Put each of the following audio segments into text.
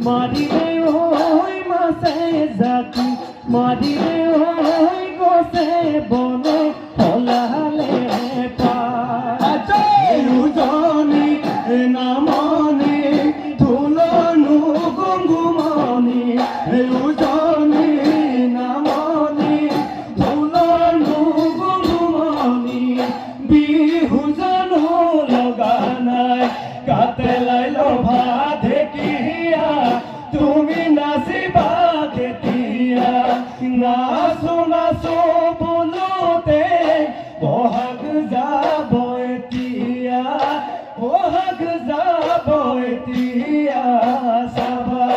মারিলে ওই মাছে জাতি মারিলে ওই গোছে বনে হলালে পাজনি নামনি তুলনু গঙ্গুমনি উজনি নামনি তুলনু গঙ্গুমনি বিহু জানো লগা নাই কাতে লাইলো ভাতে কিয়া তুমি নাচিবা কেতিয়া নাচো নাচো বলোতে বহাগ যাব এতিয়া বহাগ যাব এতিয়া চাবা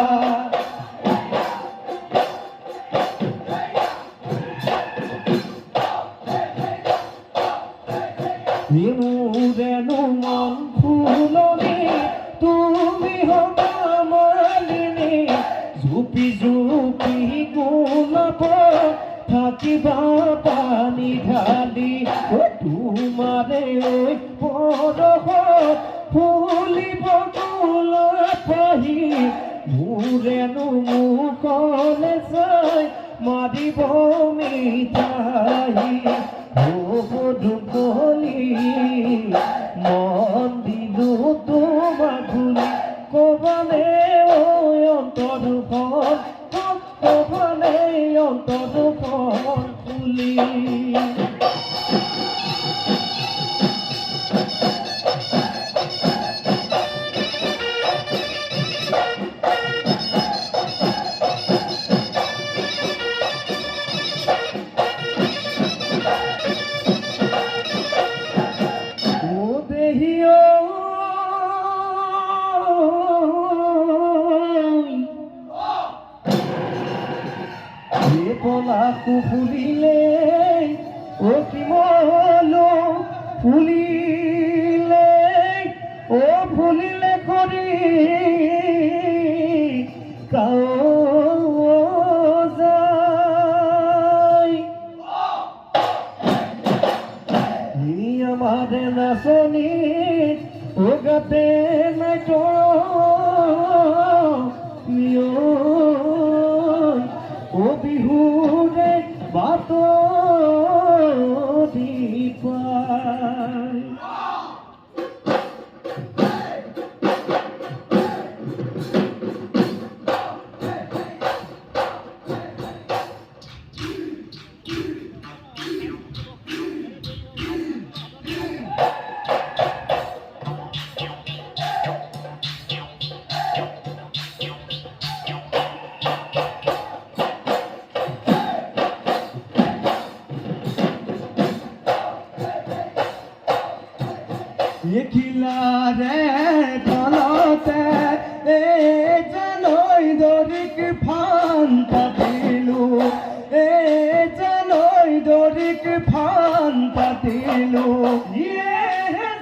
রেণু মন ফুলনি তুমি হবা মালিনী ঝুপি ঝুপি গোলাপ থাকিবা পানী ঢালি তোমাৰে পৰহত ফুলিব গোলাপ আহি মোৰেনো মুখলে চাই মাৰিব মিঠাই দুখলি মন দিলো তোমাক ভুলি কবালে অন্তৰখন কবালে অন্তৰখন খুলি পলাকু ফুলিলে ও কিমলো ফুলিলে ও ফুলিলে করি কাই আমার নাচনি ও গাতে নাই তো ও বিহুরে বাত পায় এখিলা রে তলতে এ জানই দরিক ফান পাতিলু এ জানই দরিক ফান পাতিলু ইয়ে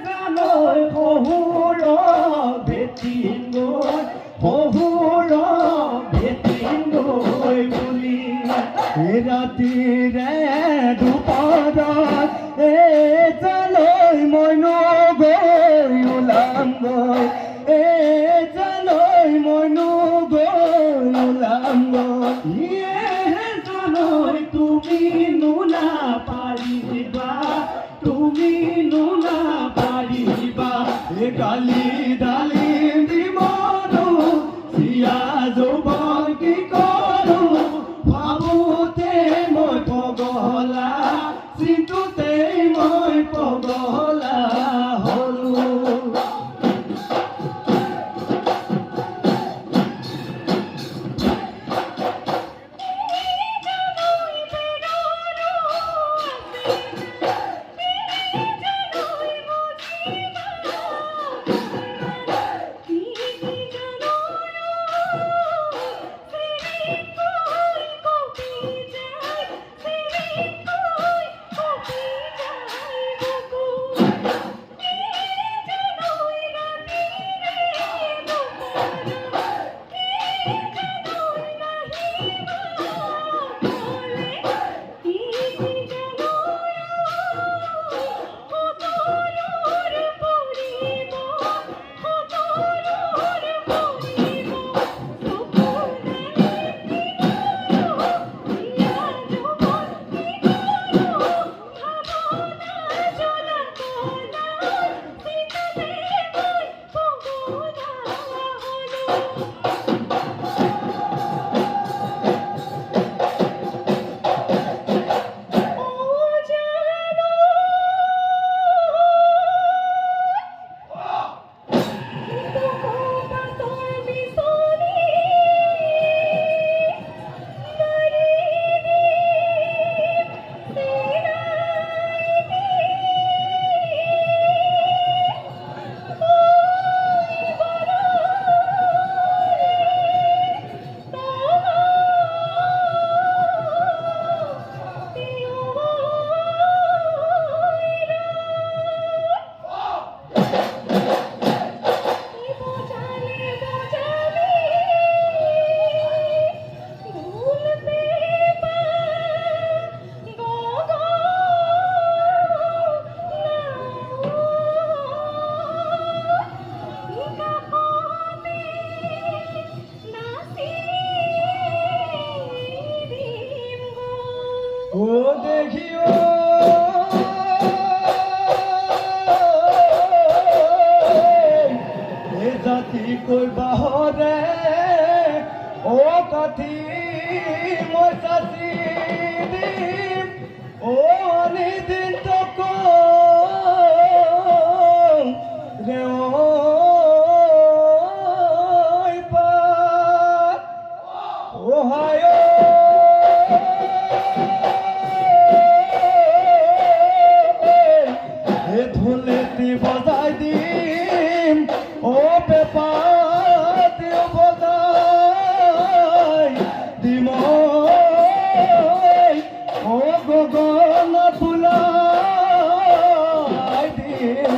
জানই বহুর বেটিঙ্গই বহুর বেটিঙ্গই বুলি রাতি রে দুপর এ জানই মইনো গৈ ওলাম গৈ এ জানই জাতি কই বাহরে ও কাঠি মই চাচি দিম ও নিদিন তক রে ওই পাত ওহায় ধুলেতি বজাই দিম ও পেপাতি বজাই দিম ও গগন ফুলাই দিম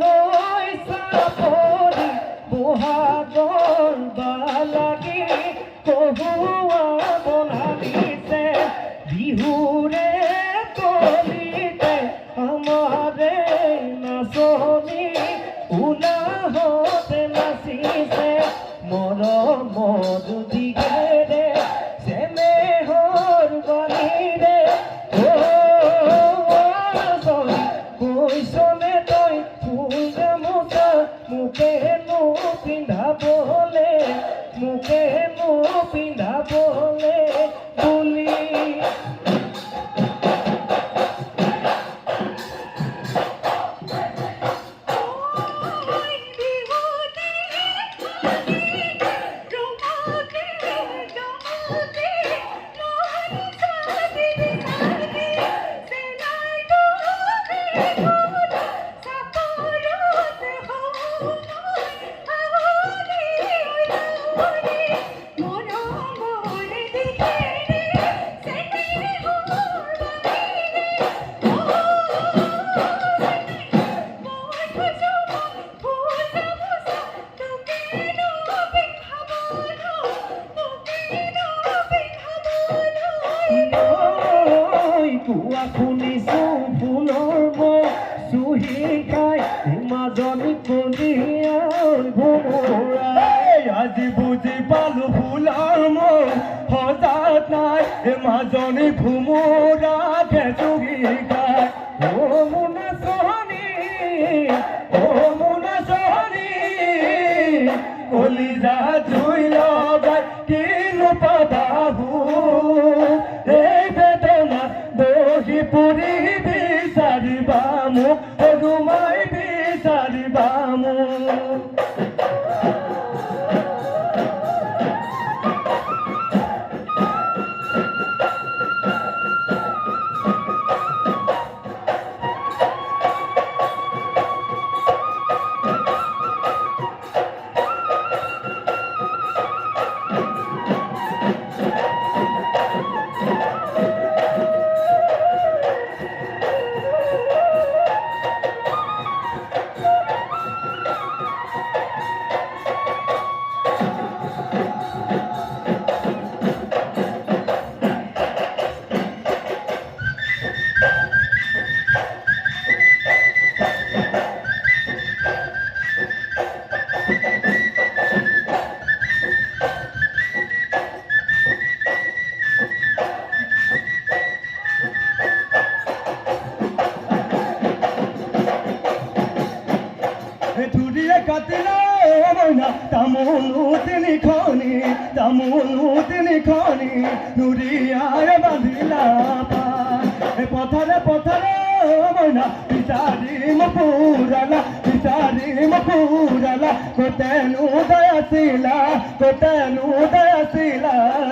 নয় চাপৰি বহাগৰ বালাগি কহুৱা বনালিছে বিহুৰে কলিতে আমাৰে নাচনি উলাহতে নাচিছে মৰমৰ দিগেৰে চেনেহৰ বাণীৰে কৈছনে তই ফুল গামোচা মোকেনো পিন্ধাবলে মোকেনো পিন্ধাবলে বুলি কুয়া শুনিছো ফুলৰ চুহি খাই মাজনী কলিয়াৰ ভোমোৰাই আজি বুজি পালো ফুলৰ সজাত নাই মাজনী ভোমোৰা চুহি খাই ও মোনা চহনী কলিজা জুই লগাই কিনো পাবাহু এই বেদনা বহি পুৰি বিচাৰিবা মোক ৰুমাই বিচাৰিবা মোক তামোলো তিনি খনি নুৰিয়াৰে বান্ধিলা পথাৰে পথাৰে মইনা বিচাৰিম পুৰালা কতেনো দয়াছিলা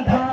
ধা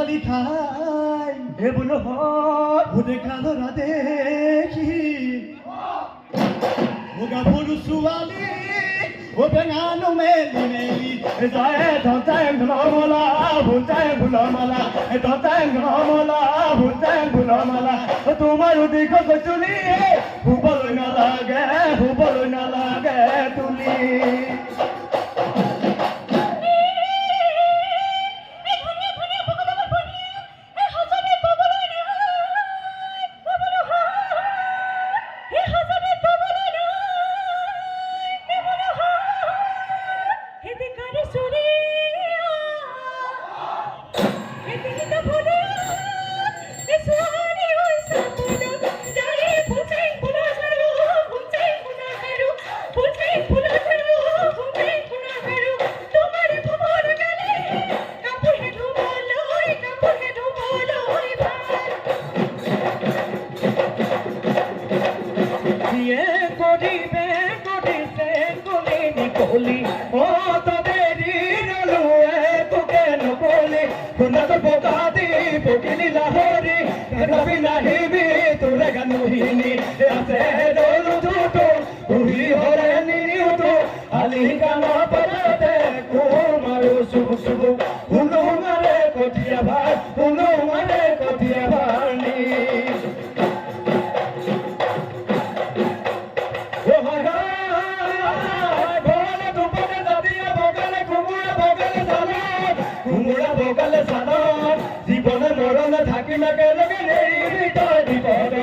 গালি খাই এ বলো হয় ওদের কালোরা দেখি ওগা ভুরু সুয়ালি ও বেঙানো মেলি মেলি যায় ধতায় ঘনমলা ভুতায় ভুলমালা ধতায় ঘনমলা ভুতায় ভুলমালা তোমার দিক চুলি হুবলৈ নালাগে তুলি বলি ও তদেরি নলুয়ে তোকে নবলি কোনা তো বোকাদি বকিলি লাহরি রবি নাহিবি তোরে গানুহিনি আছে দলু দুটো উহি হরে নিউটো আলি গানা পরতে কুমারু সুবু সুবু হুনু মারে কটিয়া ভানি জীবনে মরণ থাকি না গেলে বিপদ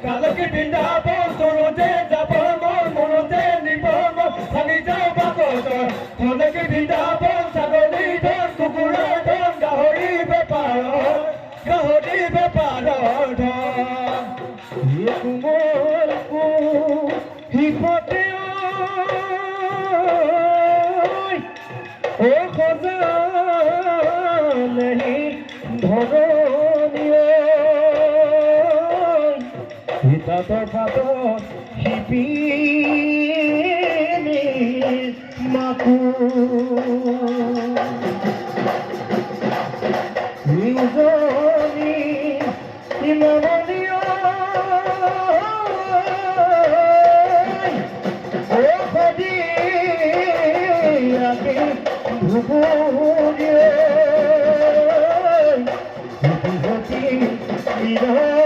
কালকে পিণ্ডা বন্ধুতে যাব মনতে নিব ভাঙি যাও বাকত অনেকে পিণ্ডা ছাগলী ধন কুকুৰা ধন গাহৰি বেপাৰ কোমল হিপতে ও খোজা नहीं ধরণীয় হিতা তো হিপিনি মাকু নিজনি ইমানীয় ও খদি আকে ভুবুরিয়ে You